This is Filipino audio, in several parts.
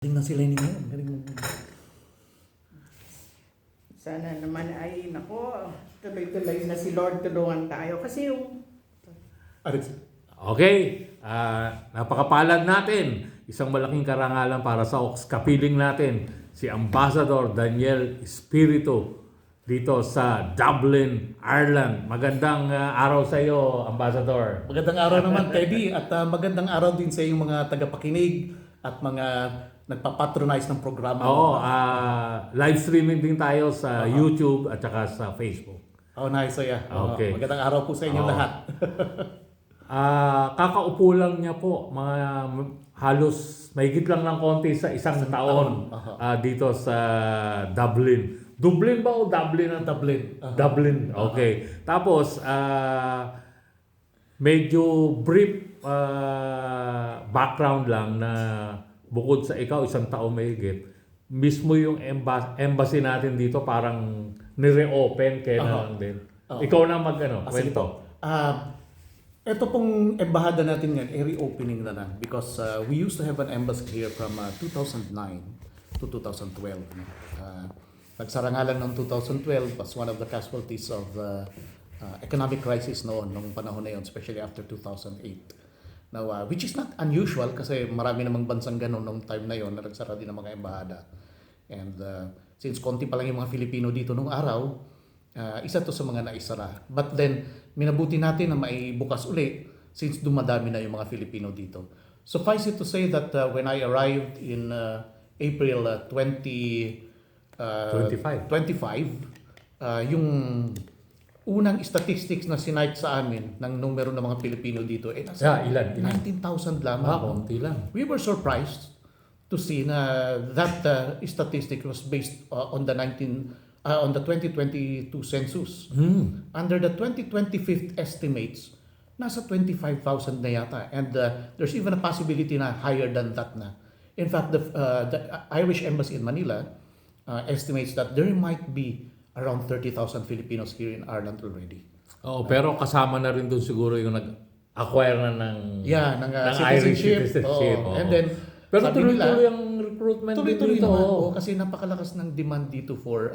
Galing na sila ngayon. Galing na. Sana naman ay, nako, tuloy-tuloy na si Lord, tulungan tayo. Kasi yung... Okay, napakapalad natin. Isang malaking karangalan para sa OKS. Kapiling natin si Ambassador Daniel Espiritu dito sa Dublin, Ireland. Magandang araw sa iyo, Ambassador. Magandang araw naman, Teddy. At magandang araw din sa iyong mga tagapakinig at mga nagpapatronize ng programa. Oo, live streaming din tayo sa YouTube at saka sa Facebook. Oh, nice. So, yeah. Okay. Magandang araw po sa inyo lahat. Kakaupo lang niya po, mga halos mahigit lang ng konti sa isang taon dito sa Dublin. Dublin ba o Dublin? Dublin. Dublin, okay. Tapos, medyo brief background lang na bukod sa ikaw, isang taon mahigit, mismo yung embassy natin dito parang nire-open kaya na lang din. Ikaw na kwento. Ito pong embahada natin ngayon, reopening na lang because we used to have an embassy here from 2009 to 2012. Nagsara nga lang noong 2012 was one of the casualties of economic crisis noon, nung panahon na yun, especially after 2008. Now, which is not unusual kasi marami namang bansang ganun nung time na yon na nagsara din ng mga embahada. And since konti pa lang yung mga Filipino dito nung araw, isa to sa mga naisara. But then, minabuti natin na maibukas uli since dumadami na yung mga Filipino dito. Suffice it to say that when I arrived in April 25, yung unang statistics na sinight sa amin ng numero ng mga Pilipino dito nasa ilan? 19,000 lamang. Konti lang. We were surprised to see na that statistic was based on the 2022 census. Under the 2025 estimates, nasa 25,000 na yata, and there's even a possibility na higher than that na. In fact, the Irish Embassy in Manila estimates that there might be around 30,000 Filipinos here in Ireland already. Oo, pero kasama na rin doon siguro yung nag-acquire na ng Irish citizenship. And then, pero tuloy-tuloy ang recruitment tuloy-tuloy dito. naman kasi napakalakas ng demand dito for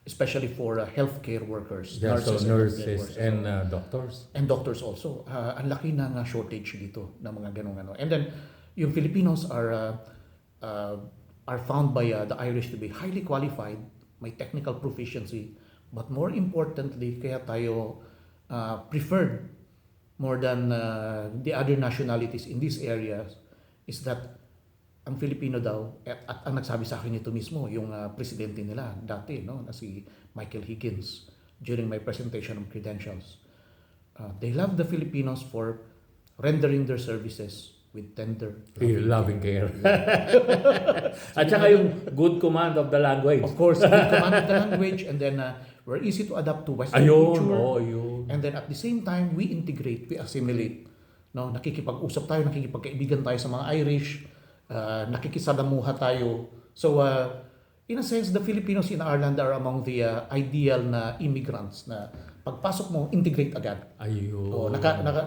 especially for healthcare workers, Yeah, nurses workers, and doctors. and doctors also. Ang laki ng shortage dito ng mga ganung. And then yung Filipinos are found by the Irish to be highly qualified, may technical proficiency, but more importantly, kaya tayo preferred more than the other nationalities in these areas is that ang Filipino daw, at ang nagsabi sa akin ito mismo, yung presidente nila dati, na si Michael Higgins, during my presentation of credentials. They love the Filipinos for rendering their services with tender, loving care. At saka yung good command of the language. Of course, good command of the language, and then we're easy to adapt to Western culture. Ayun. And then at the same time, we integrate, we assimilate. No, nakikipag-usap tayo, nakikipagkaibigan tayo sa mga Irish, nakikisalamuha tayo. So, in a sense, the Filipinos in Ireland are among the ideal na immigrants na pagpasok mo, integrate agad. Ayun. So,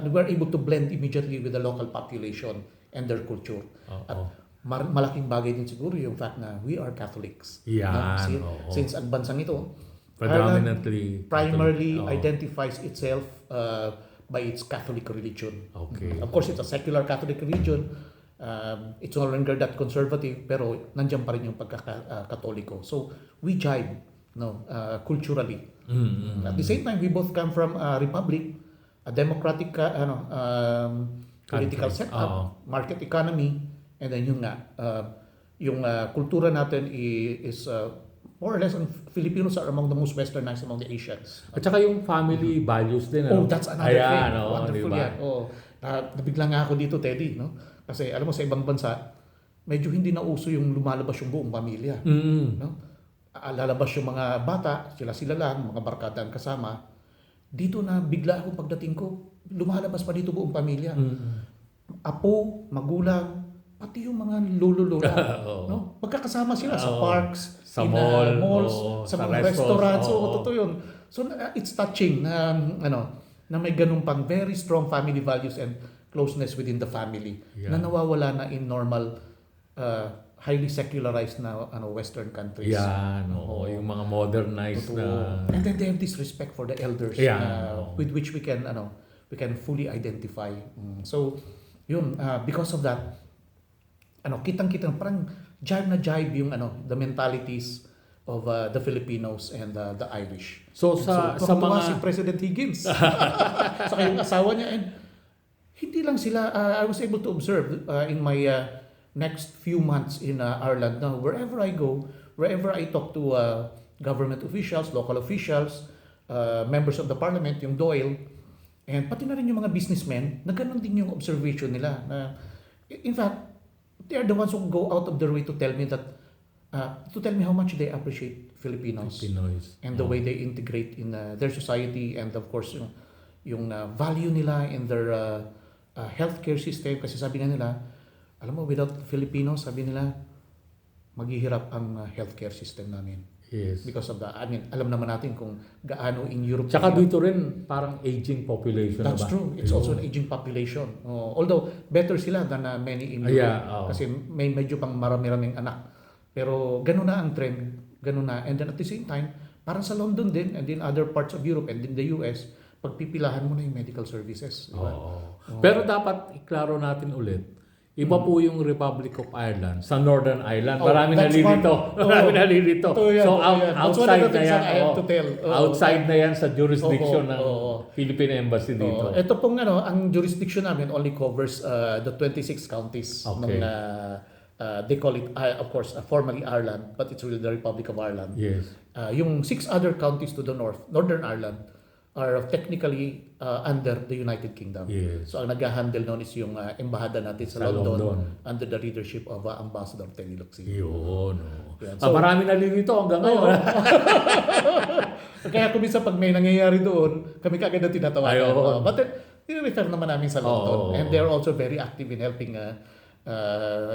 we're able to blend immediately with the local population and their culture. At malaking bagay din siguro yung fact na we are Catholics. Yan. Since ang bansang ito, Predominantly primarily identifies itself by its Catholic religion. Okay. Of course, it's a secular Catholic religion. It's no longer that conservative, pero nandiyan pa rin yung pagkakatoliko. So, we jive culturally. At the same time, we both come from a republic, a democratic political setup, market economy, and then yung kultura natin is more or less, Filipinos are among the most westernized among the Asians. At saka yung family values din. Oh, that's another thing. Wonderful Yan. Nabigla nga ako dito, Teddy. No? Kasi alam mo, sa ibang bansa, medyo hindi na uso yung lumalabas yung buong pamilya. No? Lalabas yung mga bata, sila lang, mga barkada ang kasama. Dito na bigla ako pagdating ko, lumalabas pa dito buong pamilya. Apo, magulang, pati yung mga lolo-lola. No? Magkakasama sila sa parks, sa malls, sa mga restaurants. Totoo yun. So, it's touching na may ganun pang very strong family values and closeness within the family na nawawala na in normal highly secularized na Western countries. Yan, oo, yung mga modernized Totoo. na... And then they have this respect for the elders Yeah. with which we can fully identify. So yun, because of that, kitang-kitang parang jive na jive yung the mentalities of the Filipinos and the Irish. So sa tuwang-tuwa mga... si President Higgins saka yung asawa niya, and hindi lang sila, I was able to observe in my next few months in Ireland. Now, wherever I go, wherever I talk to government officials, local officials, members of the parliament, yung Doyle, and pati na rin yung mga businessmen, na ganun din yung observation nila. In fact, they are the ones who go out of their way to tell me that, to tell me how much they appreciate Filipinos and the way they integrate in their society, and of course, yung value nila in their healthcare system. Kasi sabi nga nila, alam mo, without Filipinos, sabi nila, maghihirap ang healthcare system namin. Yes. Because of the, alam naman natin kung gaano in Europe. Tsaka dito rin, parang aging population. That's true. It's also an aging population. Although, better sila than many in Europe. Kasi may medyo pang marami-raming anak. Pero ganun na ang trend. Ganun na. And then at the same time, parang sa London din, and in other parts of Europe and in the US, pagpipilahan mo na yung medical services. Diba? Pero dapat iklaro natin ulit, iba po yung Republic of Ireland sa Northern Ireland. Marami nalilito. Marami nalilito. So outside na yan. Outside na yan sa jurisdiction ng Philippine Embassy dito. Ito pong ang jurisdiction namin only covers the 26 counties. Okay. They call it, of course, formally Ireland, but it's really the Republic of Ireland. Yes. Yung 6 other counties to the north, Northern Ireland, are technically under the United Kingdom. Yes. So ang nag-handle noon is yung embahada natin sa London under the leadership of Ambassador Daniel Espiritu. Yun. Yan. So, marami nalilito hanggang ngayon. Kaya kung minsan pag may nangyayari doon, kami kagad na tinatawagan. But then, i-refer naman namin sa London. And they're also very active in helping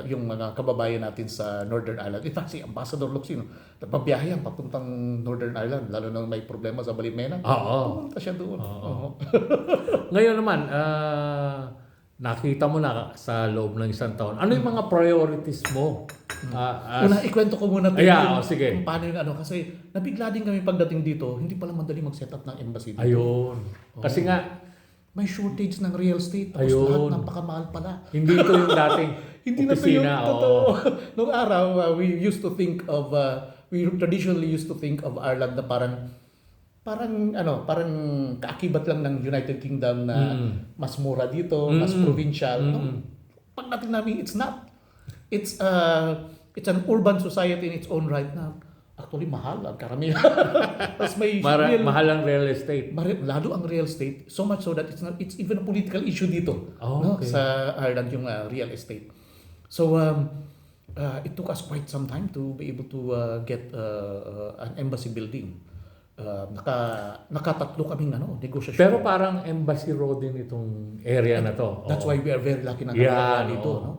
yung mga kababayan natin sa Northern Ireland. In fact, si Ambassador Luxino, nagpabiyahe yan papuntang Northern Ireland, lalo na may problema sa Balimena. Pumunta siya doon. Ngayon naman, nakita mo na sa loob ng isang taon. Ano yung mga priorities mo? Una, ikwento ko muna sige. kung paano yung kasi nabigla din kami pagdating dito, hindi pala madali mag-set up ng embassy dito. Ayun. Kasi nga, may shortage ng real estate. Tapos lahat napakamahal pala. Hindi ito yung dating hindi opisina. Na ito yung totoo. Noong araw, we used to think of, we traditionally used to think of Ireland na parang kaakibat lang ng United Kingdom na mas mura dito, mas provincial. No? Pagdating namin, it's not. It's an urban society in its own right now. Actually, mahal ang karamihan. Tapos may mahal ang real estate. Lalo ang real estate. So much so that it's even a political issue dito. Okay. Sa Ireland yung real estate. So it took us quite some time to be able to get an embassy building. Nakatatlo kaming negosasyon. Pero parang Embassy Road din itong area na to. That's why we are very lucky na nakagawa dito. No?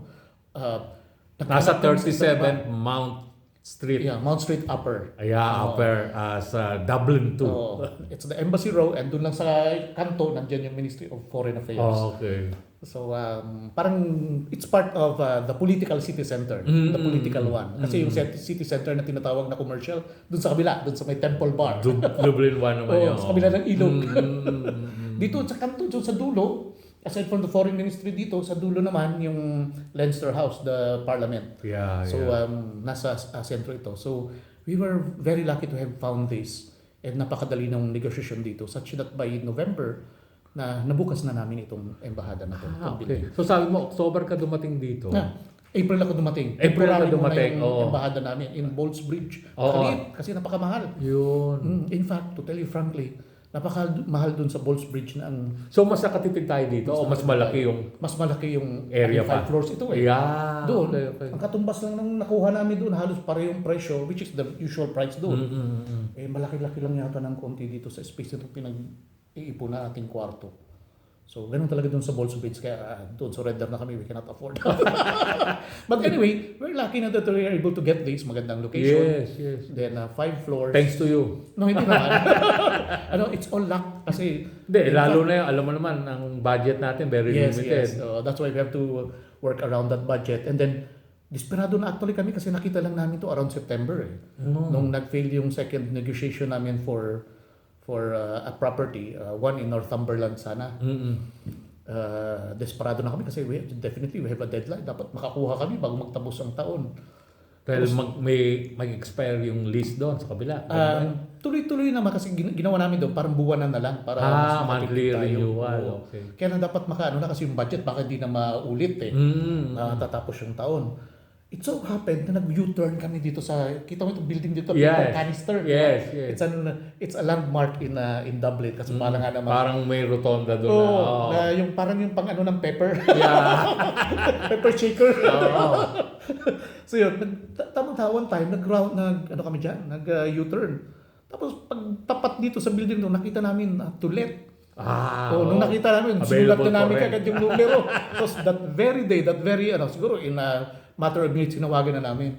Nasa 37 Mount Street. Yeah, Mount Street Upper. Upper sa Dublin 2. It's the Embassy Row, and doon lang sa kanto, nandiyan yung Ministry of Foreign Affairs. Okay. So, parang it's part of the political city center, the political one. Kasi yung city center na tinatawag na commercial, doon sa kabila, doon sa may Temple Bar. Dublin 1 naman yun. Sa kabila ng ilog. Dito sa kanto, doon sa dulo, aside from the foreign ministry dito, sa dulo naman yung Leinster House, the parliament. So nasa sentro ito. So we were very lucky to have found this, and napakadali ng negosasyon dito such that by November na nabukas na namin itong embahada na ito. Okay. So sabi mo, October ka dumating dito. April ako dumating. April ka dumating. Yung embahada namin in Bridge. Kasi napakamahal. Yun. In fact, to tell you frankly, napakamahal dun sa Bridge na ang... So mas nakatipid tayo dito o mas malaki yung... Mas malaki yung area pa. 5 floors ito Yeah. Doon, Okay. ang katumbas lang ng nakuha namin doon, halos parehong presyo, which is the usual price doon. Malaki-laki lang yata ng konti dito sa space na pinag-iipon na ating kwarto. So, ganun talaga doon sa Bridge, kaya doon sa Red Deer na kami, we cannot afford. But anyway, we're lucky na that we are able to get this magandang location. Yes. Then 5 floors. Thanks to you. No, hindi naman. It's all luck kasi... Hindi, lalo na yun, alam mo naman, ang budget natin very limited. Yes. That's why we have to work around that budget. And then, Desperado na actually kami kasi nakita lang namin to around September eh. Nung nag-fail yung second negotiation namin for a property, one in Northumberland sana. Desperado na kami kasi definitely we have a deadline. Dapat makakuha kami bago magtapos ang taon. Dahil mag-expire yung lease doon sa kabila. Tuloy-tuloy naman kasi ginawa namin doon parang buwanan na lang para mas monthly makikita tayo. renewal. Oo. Okay. Kaya na dapat makaano na kasi yung budget baka hindi na maulit eh. Tatapos yung taon. It so happened na nag-U-turn kami dito sa kita mo itong building dito, Yes. Canister. Yes. It's a landmark in Dublin kasi parang nga naman. Parang may rotonda doon Oo, na yung parang yung pang ano ng pepper. Yeah. Pepper shaker. Oo. So yun, tamang-tawang time, ano kami dyan, nag-U-turn. Tapos pagtapat dito sa building doon, nakita namin to let. Nung nakita namin, sinulat na namin kagad yung numero. So that very day, siguro in a matter of minutes, sinawagan na namin.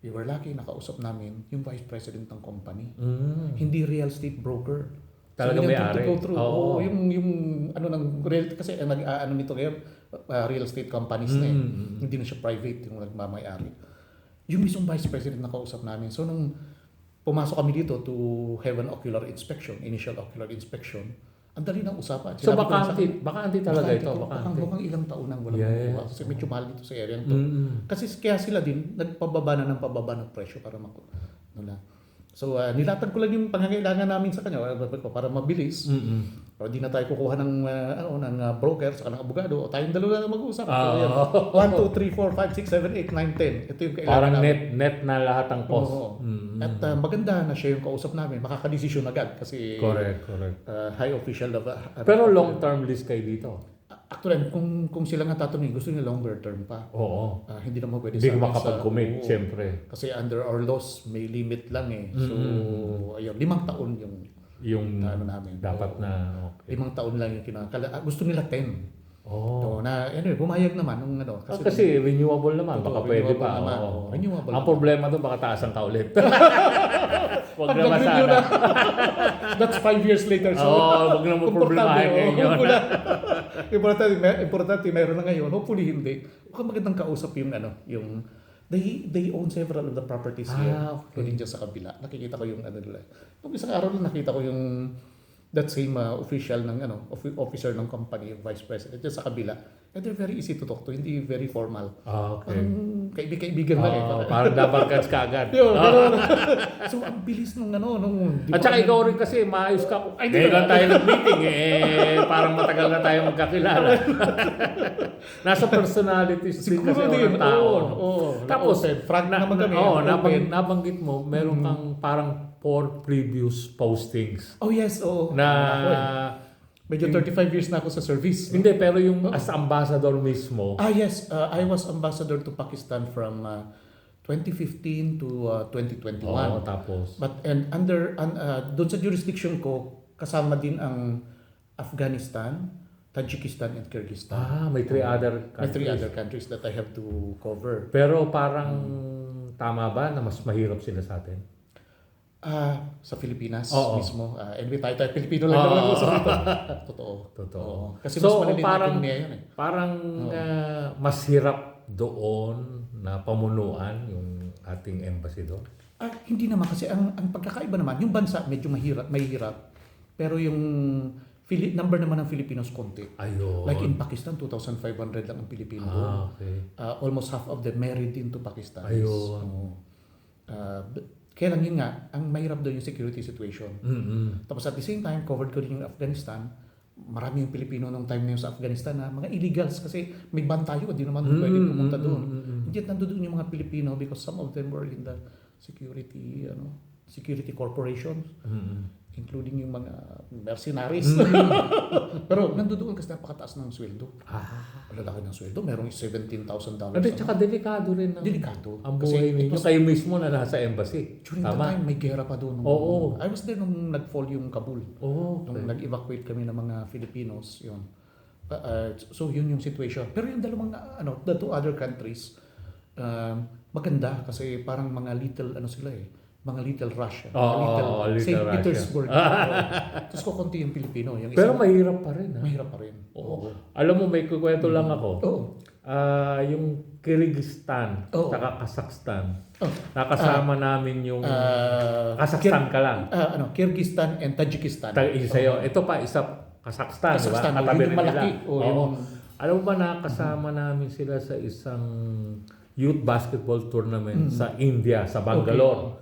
We were lucky, nakausap namin yung vice president ng company. Hindi real estate broker. Talaga may-ari. Oo, yung ano ng real kasi ano nito ngayon, real estate companies na eh. Hindi na siya private yung nagmamay-ari. Yung mismong vice president na kausap namin. So nung pumasok kami dito to have an initial ocular inspection, ang dali ng usapan. So bakante talaga ito. Mukhang ilang taon nang walang makuha. Kasi medyo mahal dito sa area to. Kasi kaya sila din nagpababa ng presyo para So nilatag ko lang yung pangangailangan namin sa kanya para mabilis. Para di na tayo kukuha ng broker saka ng abogado o tayong dalawa na mag-uusap. 1, 2, 3, 4, 5, 6, 7, 8, 9, 10. Ito yung kailangan parang namin. net na lahat ang cost. At maganda na siya yung kausap namin. Makakadesisyon agad kasi Correct. high official. Pero long-term lease kayo dito? Actually, kung sila nga tatanungin, gusto nila longer term pa. Oo. Hindi naman pwede Hindi sa makapag-commit, siyempre. Kasi under our laws, may limit lang eh. So, ayun, 5 taon yung ano namin. Dapat na, okay. 5 taon lang yung gusto nila 10. Oh. So, anyway, bumayag naman nung ano. Kasi renewable naman, baka pwede pa. Renewable Ang problema doon, baka taasan ka ulit. Huwag Pag na nag-renew masana. That's 5 years later. So, Huwag na maproblemahin ngayon yun. Importante, meron na ngayon. Hopefully hindi. Baka magandang kausap yung they own several of the properties here. Including dyan sa kabila. Nakikita ko yung nila. Nung isang araw lang nakita ko yung that same official ng officer ng company, yung vice president dyan sa kabila. And they're very easy to talk to, hindi very formal. Okay. Parang kaibigan lang eh. Parang dabarkats ka agad. So ang bilis nung At saka ikaw rin kasi maayos ka. Ngayon lang tayo nag-meeting parang matagal na tayo magkakilala. Nasa personalities din kasi ng tao. Tapos, frank naman kami. nabanggit mo, meron kang parang 4 previous postings. Oh yes, oo. Medyo 35 years na ako sa service. Hindi, pero yung as ambassador mismo. Yes. I was ambassador to Pakistan from 2015 to 2021. Tapos. But doon sa jurisdiction ko, kasama din ang Afghanistan, Tajikistan, and Kyrgyzstan. May 3 other countries. May 3 other countries that I have to cover. Pero parang tama ba na mas mahirap sila sa atin? Sa Pilipinas Oo. mismo. Anyway, tayo Pilipino lang naman sa dito. Totoo. Kasi mas maliit na ekonomiya yun eh. Parang mas hirap doon na pamunuan yung ating embassy doon? Hindi naman kasi ang pagkakaiba naman, yung bansa medyo mahirap. Pero yung number naman ng Filipinos konti. Ayun. Like in Pakistan, 2,500 lang ang Pilipino doon. Okay. Almost half of them married into Pakistan. Ayun. Kaya lang yun nga, ang mahirap doon yung security situation. Tapos at the same time, covered ko rin yung Afghanistan. Marami yung Pilipino nung time na yun sa Afghanistan na mga illegals kasi may ban tayo, di naman pwedeng pumunta doon. Hindi at nandoon yung mga Pilipino because some of them were in the security corporations. Including yung mga mercenaries. Pero nandoon kasi napakataas ng sweldo. Malalaki ng sweldo. Merong $17,000. At saka delikado rin. Delikado. Ang buhay ninyo. Kayo mismo na nasa embassy. During the time, may gera pa doon. I was there nung nag-fall yung Kabul. Nung nag-evacuate kami ng mga Filipinos. Yun. So yun yung situation. Pero yung the 2 other countries, maganda kasi parang mga little sila eh. Mga little Russia. Little St. Russia. Petersburg. Tapos kukunti yung Pilipino. Yung pero mahirap pa rin. Mahirap pa rin. Oo. Alam mo, may kukwento lang ako. yung Kyrgyzstan, Oo. saka Kazakhstan. Oh, Nakasama namin yung Kazakhstan ka lang. Kyrgyzstan and Tajikistan. Isa yun. Ito pa, isa Kazakhstan, di ba? Kazakhstan, Katabi yun rin yung malaki. nila. Oo, Oo. yung- Alam mo ba nakasama namin sila sa isang youth basketball tournament sa India, sa Bangalore.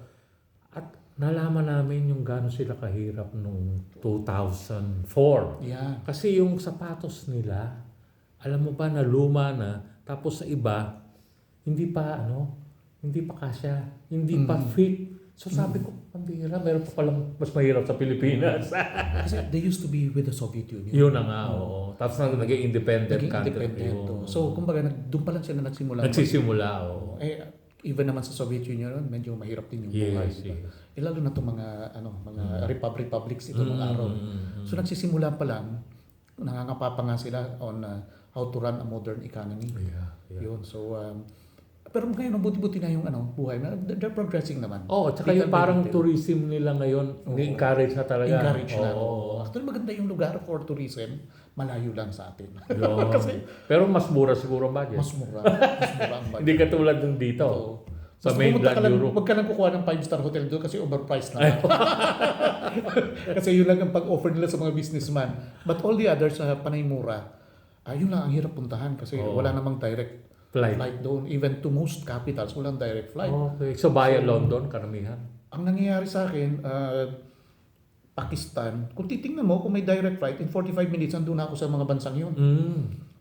At nalaman namin yung gano'n sila kahirap nung 2004. Yeah. Kasi yung sapatos nila, alam mo ba na luma na, tapos sa iba, hindi pa kasya, hindi pa fit. So sabi ko, pambihira, meron pa palang mas mahirap sa Pilipinas. Kasi they used to be with the Soviet Union. Yun na nga, oo. Tapos naging independent Naging country. independent. Yun. So, kumbaga, doon pa lang sila nagsimula. Nagsisimula, oo. Even naman sa Soviet Union, medyo mahirap din yung buhay. Yes, Diba? yes. Lalo na itong mga republics ito ng araw. So, nagsisimula pa lang, nangangapa pa nga sila on how to run a modern economy. Yeah. Yun. So, pero ngayon, buti-buti na yung buhay. They're progressing naman. Oh, tsaka yung parang tourism nila ngayon, ni-encourage na talaga. Encourage na. Oo. Actually, maganda yung lugar for tourism. Malayo lang sa atin. Yun. Pero mas mura siguro ang budget. Mas mura. Mas mura ang budget. Hindi katulad ng dito. Oo. Sa Basta mainland pumunta ka lang, Europe. Huwag ka lang kukuha ng 5-star hotel doon kasi overpriced na. Kasi yun lang ang pag-offer nila sa mga businessman. But all the others, panay mura. Yun lang ang hirap puntahan kasi wala namang direct flight doon. Even to most capitals, walang direct flight. Okay. So, bayan London, karamihan. Ang nangyayari sa akin, Pakistan, kung titingnan mo, kung may direct flight, in 45 minutes, andun na ako sa mga bansang yun.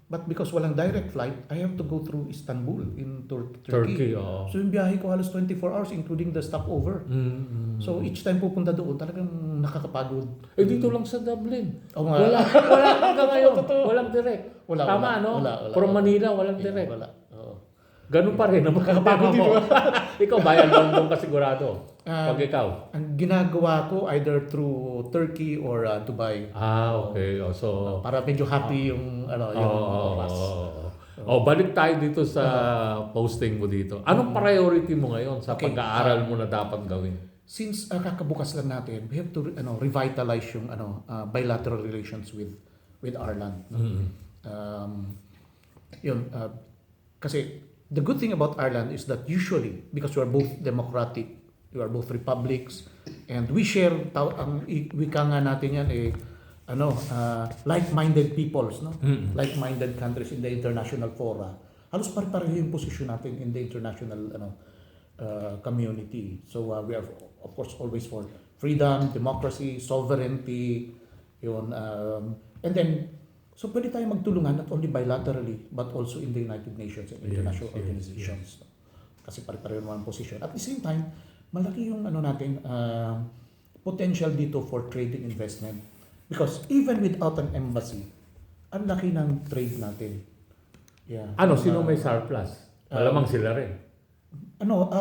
But because walang direct flight, I have to go through Istanbul in Turkey. Turkey, oo. So yung biyahe ko halos 24 hours including the stopover. So each time pupunta doon, talagang nakakapagod. Dito lang sa Dublin. Oo nga. Wala hanggang ngayon. Walang direct. Wala, Tama, wala, no? wala. From Manila, walang direct. Wala. Oo. Ganun pa rin ang makakapagod mo. Ikaw, bayan London ka sigurado. Pag ikaw. Ang ginagawa ko either through Turkey or Dubai. Okay. So, Para medyo happy yung oras. balik tayo dito sa posting mo dito. Anong priority mo ngayon sa Okay. pag-aaral mo na dapat gawin? Since kakabukas lang natin, we have to revitalize yung bilateral relations with Ireland. Kasi the good thing about Ireland is that usually, because we are both democratic, we are both republics, and we share ang wika nga natin yan like-minded peoples, no? Like-minded countries in the international fora. Halos pare-pareho yung position natin in the international community. So we are of course always for freedom, democracy, sovereignty, yun. And then so pwede tayong magtulungan not only bilaterally but also in the United Nations and international organizations. Kasi pare-pareho naman ang position. At the same time, malaki yung potential dito for trade and investment. Because even without an embassy, ang laki ng trade natin. Yeah. Sino may surplus? Malamang sila rin.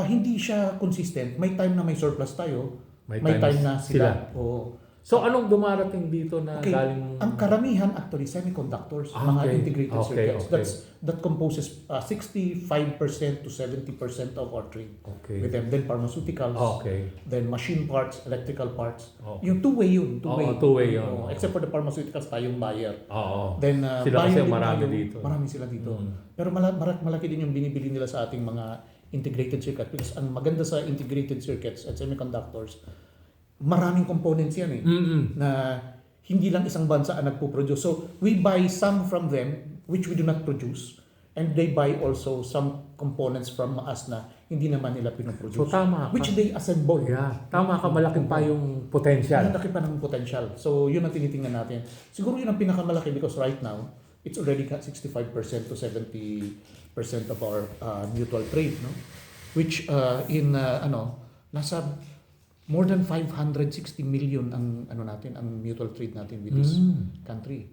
Hindi siya consistent. May time na may surplus tayo, may time na sila. Oo. So, anong dumarating dito na galing... Ang karamihan actually semiconductors, mga integrated circuits. That composes 65% to 70% of our trade. With them. Then pharmaceuticals, then machine parts, electrical parts. Yung two-way yun. Two-way yun. Except for the pharmaceuticals, tayong buyer. Then sila kasi buyer din marami tayo, dito. Marami sila dito. Pero malaki din yung binibili nila sa ating mga integrated circuits. Because ang maganda sa integrated circuits at semiconductors, maraming components yan na hindi lang isang bansa ang nagpo-produce. So, we buy some from them which we do not produce and they buy also some components from us na hindi naman nila pinoproduce. So, tama ka. Which they assemble. Yeah, tama ka. Malaki pa yung potential. Malaki pa ng potential. So, yun ang tinitingnan natin. Siguro yun ang pinakamalaki because right now, it's already 65% to 70% of our mutual trade, no? Which nasa more than 560 million ang ang mutual trade natin with this country.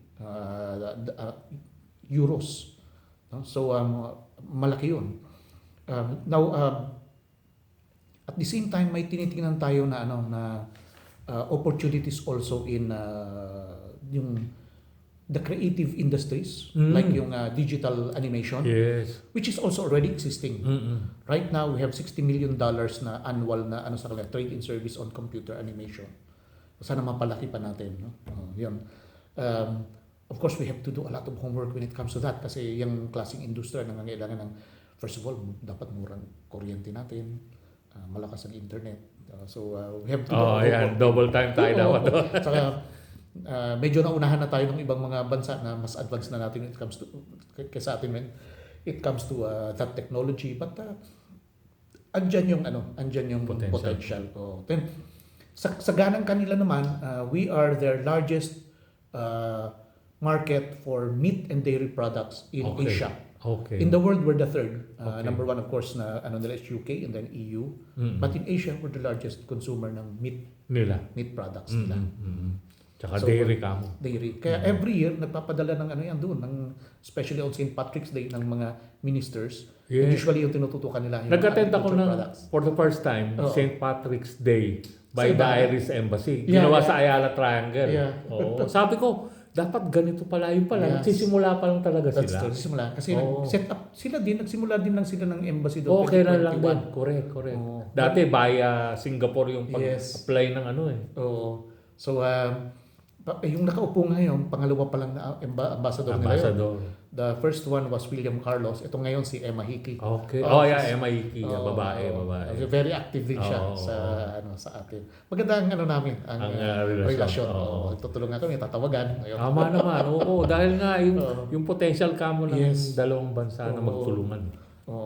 Euros. No? So malaki 'yun. Now at the same time may tinitingnan tayo na opportunities also in yung the creative industries like yung digital animation, which is also already existing. Right now we have $60 million na annual na sa kanila trade in service on computer animation. Sana mapalaki pa natin, no? Yun. of course, we have to do a lot of homework when it comes to that kasi yung klaseng industriya nangangailangan ng, first of all, dapat murang kuryente natin, malakas ang internet. We have to do Oh, yan. Double time tayo dapat. Saka, medyo naunahan na tayo ng ibang mga bansa na mas advanced na natin when it comes to, kaysa atin when it comes to that technology. But, andyan yung potential. Then, sa ganang kanila naman, we are their largest market for meat and dairy products in Asia. Okay. In the world, we're the third. Okay. Number one, of course, nila is UK and then EU. But in Asia, we're the largest consumer ng meat products nila. Tsaka dairy ka mo. Dairy. Kaya every year, nagpapadala ng yan doon, especially on St. Patrick's Day ng mga ministers. Yeah. And usually yung tinututukan nila yung Nag-attend ako products. for the first time, St. Patrick's Day by Sa the iba. Irish Embassy. Yeah, Ginawa yeah. sa Ayala Triangle. Yeah. Oo. Sabi ko, dapat ganito pala. Yun pala. Yes. Nagsisimula pa lang talaga That's sila. true. Simula. Kasi set up sila din, nagsimula din lang sila ng embassy doon. Okay na lang 2021. din. Correct. Oo. Dati via Singapore yung Yes. pag-apply ng Oo. So, yung nakaupo ngayon, pangalawa pa lang na ambassador nila yun. ambassador. The first one was William Carlos. Ito ngayon si Emma Hickey. Okay. Emma Hickey. Babae. Very active din siya sa atin. Maganda ang namin, ang relasyon. Tutulungan kami, tatawagan. Ayun. Tama naman. Oo. Dahil nga yung potential kamo ng dalawang bansa na magtulungan.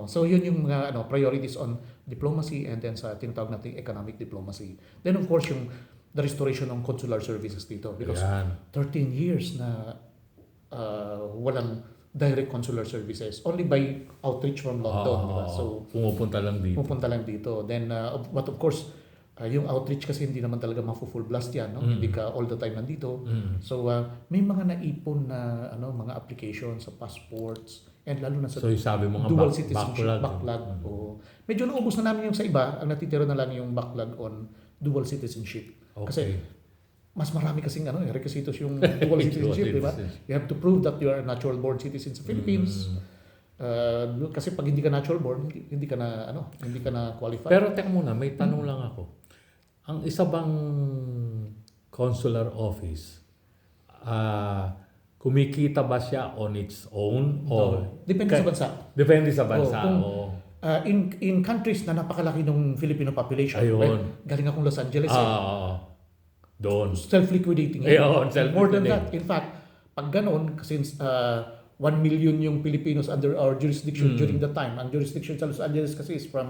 So yun yung mga priorities on diplomacy and then sa tinatawag nating economic diplomacy. Then of course yung the restoration ng consular services dito because 13 years na walang direct consular services only by outreach from London, diba? So pumupunta lang dito. Then but of course yung outreach kasi hindi naman talaga full blast yan, no? Hindi ka all the time nandito. So may mga naipon na mga applications sa passports and lalo na sa sabi mo nga dual citizenship backlog. Medyo naubos na namin yung sa iba, ang natitira na lang yung backlog on dual citizenship. Okay. Kasi mas marami kasing requisitos yung dual citizenship, di ba? You have to prove that you are a natural born citizen sa Philippines. Kasi pag hindi ka natural born, hindi ka na qualified. Pero teka muna, may tanong lang ako. Ang isa bang consular office, kumikita ba siya on its own? Depende sa bansa. Depende sa bansa. In countries na napakalaki ng Filipino population, Ayun. right? Galing akong Los Angeles. Doon. Self-liquidating. Ayun, More than that. In fact, pag ganon, since 1 million yung Filipinos under our jurisdiction during the time. Ang jurisdiction sa Los Angeles kasi is from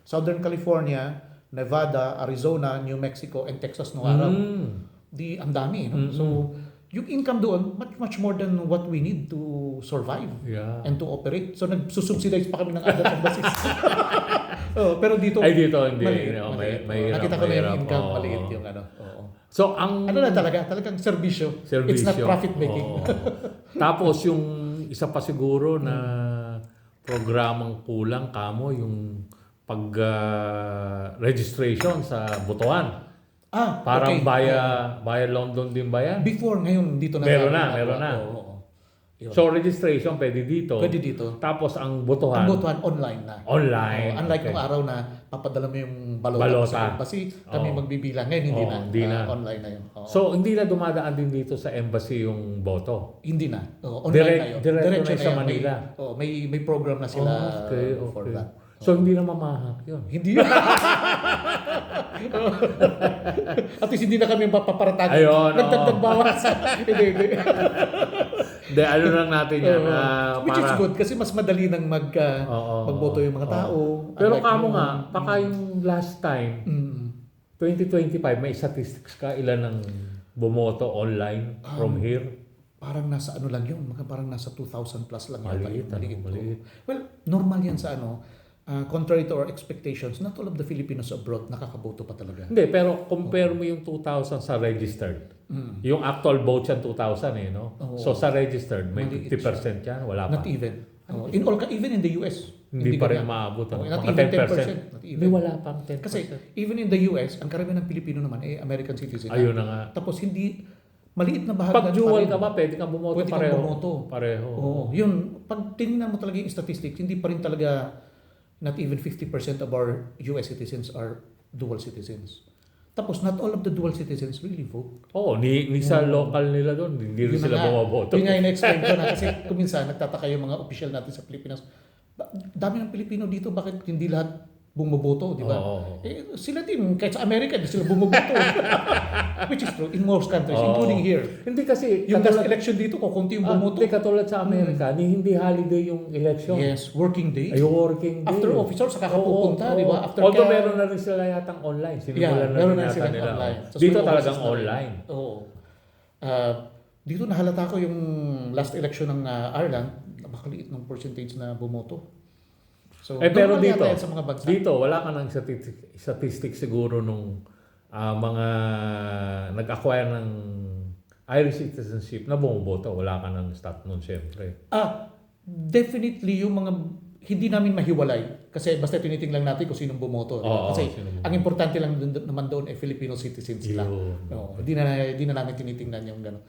Southern California, Nevada, Arizona, New Mexico, and Texas noong araw. Ang dami. No? So, yung income doon, much more than what we need to survive and to operate. So, nagsusubsidize pa kami ng other embassies. Pero dito, dito hindi. Maliit. Nakita ko na yung income, maliit yung So, ang... talagang serbisyo. It's not profit making. Tapos, yung isa pa siguro na programang kulang kamo, yung pag-registration sa botohan. Parang via London din ba yan? Before, ngayon, dito na. Meron na. So, registration pwede dito. Pwede dito. Tapos, ang botohan online na. Online. Unlike nung araw na papadala mo yung balota. Sa embassy, kami magbibilang. Ngayon, hindi na. Online na yun. So, hindi na dumadaan din dito sa embassy yung boto? Hindi na. Online na yun. Diretso na sa Manila. May program na sila for that. So, hindi na mamahak yun? Hindi yun. At least hindi na kami paparatagin. Ayun. Nagdagdag bawas. Hindi. Hindi, lang natin yan. Which is good kasi mas madali nang magboto yung mga tao. Pero kamo nga, baka yung last time, 2025, may statistics ka ilan ang bumoto online from here? Parang nasa lang yun. Parang nasa 2,000 plus lang yata. Maliit. Well, normal yan sa contrary to our expectations, not all of the Filipinos abroad nakakaboto pa talaga. Hindi, pero compare mo yung 2,000 sa registered. Yung actual vote yan 2,000 no? So sa registered, may 50% yan, wala pa. Not even. Even in the US. Hindi pa rin maabot. Not Mga even 10%. 10%. Hindi, wala pang 10%. Kasi even in the US, ang karamihan ng Pilipino naman American citizen. Ayun na nga. Tapos hindi, maliit na bahagi. Pag dual ka ba, pwede kang bumoto pareho? Pareho. Oo. Yun, pag tingnan mo talaga yung statistics, hindi pa rin talaga not even 50% of our US citizens are dual citizens. Tapos not all of the dual citizens really vote. Oo, ni sa local nila doon, hindi rin Yun sila na nga. bumaboto. Yun nga yung explain ko na kasi kuminsan nagtataka yung mga official natin sa Pilipinas. Dami ng Pilipino dito, bakit hindi lahat bumoboto, di ba? Oo. Eh, sila din, kahit sa Amerika, di sila bumoboto. Which is true in most countries, Oo. including here. Hindi kasi, Yung last election dito, kukunti yung bumoto. hindi katulad sa Amerika, hindi holiday yung election. Yes, working day. Ay, working day. After officer, saka ka pupunta, di ba? After Although ka- meron na rin sila yatang online. Sinimulan na meron rin na yata silang nila. online. Oo. Tapos Dito may talagang offices na rin. online. Oo. Dito nahalata ko yung last election ng Ireland, napakaliit ng percentage na bumoto. So, Pero normal dito, yata yan sa mga bansa. dito wala ka ng statistic siguro nung mga nag-acquire ng Irish citizenship na bumuboto. Wala ka ng stat nun, syempre. Definitely yung mga hindi namin mahiwalay kasi basta tinitingnan natin kung sinong bumoto. di ba? Oo, Kasi sino bumoto. ang importante lang naman doon ay Filipino citizens lang. Yun. Oo, hindi na namin tinitingnan yung gano'n.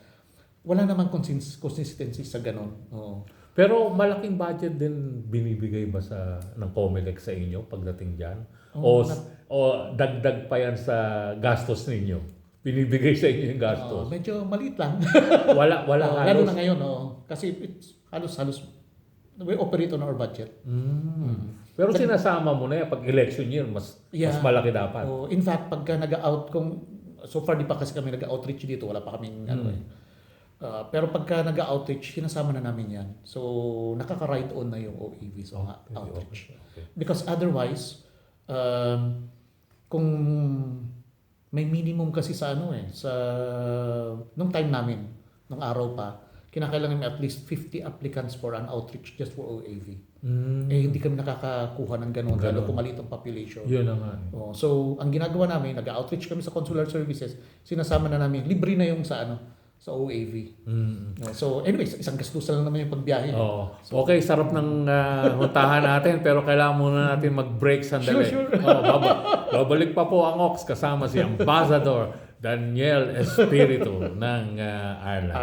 Wala namang consistency sa gano'n. Oo. Pero malaking budget din binibigay ba ng COMELEC sa inyo pagdating diyan? Oo, O dagdag pa yan sa gastos ninyo? Binibigay sa inyo yung gastos? Medyo maliit lang. Wala Lalo halos. na ngayon, kasi it's halos we operate on our budget. Pero sinasama mo na yan pag election year, mas malaki dapat. In fact, pagka nag-out so far di pa kasi kami nag-outreach dito, wala pa kaming pero pagka nag-outreach, sinasama na namin yan. So, nakaka-ride on na yung OAV sa mga outreach. Okay. Because otherwise, kung may minimum kasi sa nung time namin, nung araw pa, kinakailangan may at least 50 applicants for an outreach just for OAV. Hindi kami nakakakuha ng ganun, lalo kung maliit ang population. Yun na nga. So, ang ginagawa namin, nag-outreach kami sa consular services, sinasama na namin, libre na yung sa OAV. So, anyways, isang gastusan lang naman yung pagbiyahe. Okay, sarap ng huntahan natin, pero kailangan muna natin mag-break sandali. Sure. Babalik pa po ang OKS kasama si Ambassador Daniel Espiritu ng Ireland.